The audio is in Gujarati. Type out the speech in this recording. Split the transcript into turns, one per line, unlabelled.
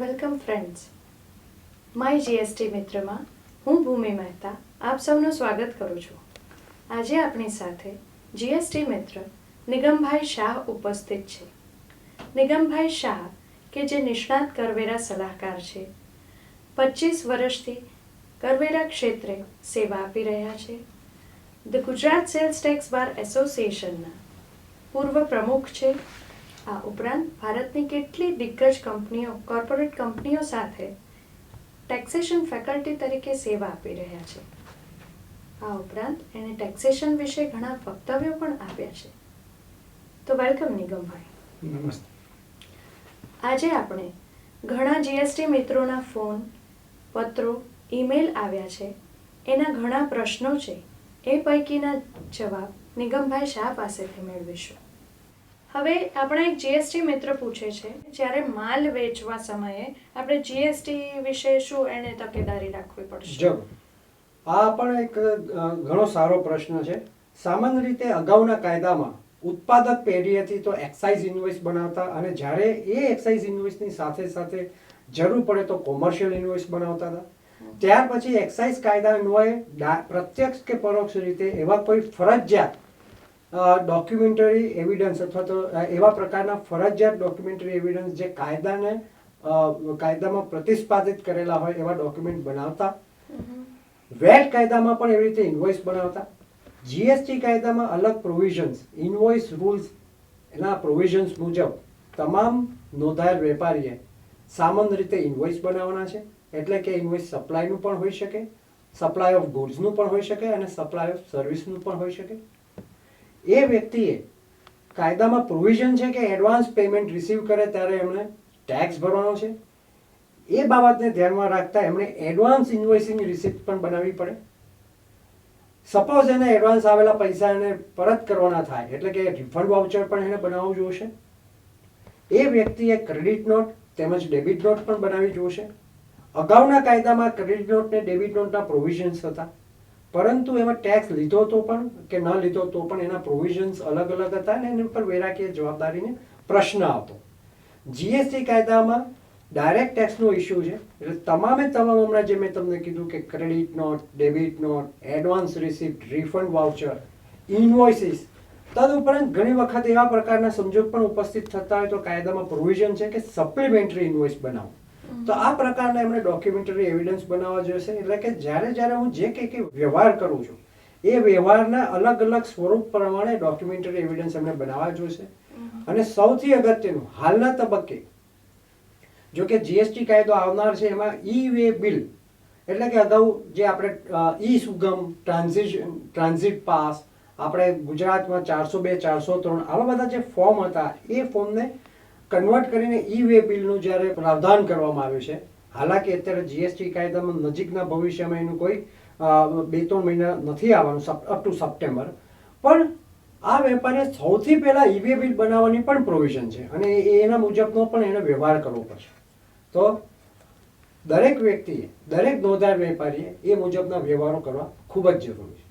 વેલકમ ફ્રેન્ડ્સ, માય જીએસટી મિત્રમાં હું ભૂમિ મહેતા આપ સૌનું સ્વાગત કરું છું. આજે આપણી સાથે જીએસટી મિત્ર નિગમભાઈ શાહ ઉપસ્થિત છે. નિગમભાઈ શાહ કે જે નિષ્ણાત કરવેરા સલાહકાર છે, 25 વર્ષથી કરવેરા ક્ષેત્રે સેવા આપી રહ્યા છે. ધ ગુજરાત સેલ્સ ટેક્સ બાર એસોસિએશનના પૂર્વ પ્રમુખ છે. આ ઉપરાંત ભારતની કેટલી દિગ્ગજ કંપનીઓ, કોર્પોરેટ કંપનીઓ સાથે ટેક્સેશન ફેકલ્ટી તરીકે સેવા આપી રહ્યા છે. આ ઉપરાંત એણે ટેક્સેશન વિશે ઘણા વક્તવ્યો પણ આપ્યા છે. તો વેલકમ નિગમભાઈ.
નમસ્તે.
આજે આપણે ઘણા જીએસટી મિત્રોના ફોન, પત્રો, ઈમેલ આવ્યા છે. એના ઘણા પ્રશ્નો છે. એ પૈકીના જવાબ નિગમભાઈ શાહ પાસેથી મેળવીશું. હવે આપણે એક જીએસટી મિત્ર પૂછે છે, જ્યારે માલ વેચવા સમયે આપણે જીએસટી વિશે શું એને તકેદારી રાખવી પડશે?
જરૂર. આ પણ એક ઘણો સારો પ્રશ્ન છે. સામાન્ય રીતે અગાઉના કાયદામાં ઉત્પાદક પેઢીએથી તો એક્સાઇઝ ઇન્વોઇસ બનાવતા, અને જ્યારે એ એક્સાઇઝ ઇન્વોઇસની સાથે સાથે જરૂર પડે તો કોમર્શિયલ ઇન્વોઇસ બનાવતા હતા. ત્યાર પછી એક્સાઇઝ કાયદા અન્વયે પ્રત્યક્ષ કે પરોક્ષ રીતે એવા કોઈ ફરજિયાત ડોક્યુમેન્ટરી એવિડન્સ અથવા તો એવા પ્રકારના ફરજિયાત ડોક્યુમેન્ટરી એવિડન્સ જે કાયદામાં પ્રતિપાદિત કરેલા હોય એવા ડોક્યુમેન્ટ બનાવતા. વેટ કાયદામાં પણ એવી રીતે ઇન્વોઇસ બનાવતા. જીએસટી કાયદામાં અલગ પ્રોવિઝન્સ, ઇન્વોઇસ રૂલ્સ એના પ્રોવિઝન્સ મુજબ તમામ નોંધાયેલ વેપારીએ સામાન્ય રીતે ઇન્વોઇસ બનાવવાના છે. એટલે કે ઇન્વોઇસ સપ્લાયનું પણ હોઈ શકે, સપ્લાય ઓફ ગુડ્સનું પણ હોઈ શકે, અને સપ્લાય ઓફ સર્વિસનું પણ હોઈ શકે. એ વ્યક્તિએ કાયદામાં પ્રોવિઝન છે કે એડવાન્સ પેમેન્ટ રિસીવ કરે ત્યારે એમણે ટેક્સ ભરવાનો છે. એ બાબતને ધ્યાનમાં રાખતા એમણે એડવાન્સ ઇન્વોઇસિંગ રિસિપ્ટ પણ બનાવવી પડે. સપોઝ એને એડવાન્સ આવેલા પૈસા એને પરત કરવાના થાય, એટલે કે રિફંડ વાઉચર પણ એને બનાવવું જોશે. એ વ્યક્તિએ ક્રેડિટ નોટ તેમજ ડેબિટ નોટ પણ બનાવવી જોશે. અગાઉના કાયદામાં ક્રેડિટ નોટ ને ડેબિટ નોટના પ્રોવિઝન્સ હતા, પરંતુ એમાં ટેક્સ લીધો તો પણ કે ન લીધો તો પણ એના પ્રોવિઝન્સ અલગ અલગ હતા, અને એના પર વેરાકીય જવાબદારીને પ્રશ્ન આવતો. જીએસટી કાયદામાં ડાયરેક્ટ ટેક્સનો ઇસ્યુ છે. એટલે તમામ હમણાં જે મેં તમને કીધું કે credit note, debit note, advance receipt, refund voucher, invoices, તદુપરાંત ઘણી વખત એવા પ્રકારના સંજોગ પણ ઉપસ્થિત થતા હોય તો કાયદામાં પ્રોવિઝન છે કે સપ્લિમેન્ટરી ઇન્વોઇસ બનાવો. તો આ પ્રકારના એમણે ડોક્યુમેન્ટરી એવિડન્સ બનાવવા જોઈશે. એટલે કે જ્યારે હું જે કંઈ વ્યવહાર કરું છું એ વ્યવહારના અલગ અલગ સ્વરૂપ પ્રમાણે ડોક્યુમેન્ટરી એવિડન્સ એમણે બનાવવા જોઈશે. અને સૌથી અગત્યનું હાલના તબક્કે જો કે જીએસટી કાયદો આવનાર છે, એમાં ઈ વે બિલ એટલે કે અગાઉ જે આપણે ઈ સુગમ, ટ્રાન્ઝિટ પાસ, આપણે ગુજરાતમાં 402, 403 આવા બધા જે ફોર્મ હતા એ ફોર્મને કન્વર્ટ કરીને ઈ વે બિલનું જ્યારે પ્રાવધાન કરવામાં આવ્યું છે. હાલાકી અત્યારે જીએસટી કાયદામાં નજીકના ભવિષ્યમાં એનું કોઈ 2-3 મહિના નથી આવવાનું, અપ ટુ સપ્ટેમ્બર. પણ આ વેપારીએ સૌથી પહેલા ઈ વે બિલ બનાવવાની પણ પ્રોવિઝન છે, અને એના મુજબનો પણ એને વ્યવહાર કરવો પડશે. તો દરેક વ્યક્તિએ, દરેક નોંધાયેલ વેપારીએ એ મુજબના વ્યવહારો કરવા ખૂબ જ જરૂરી છે.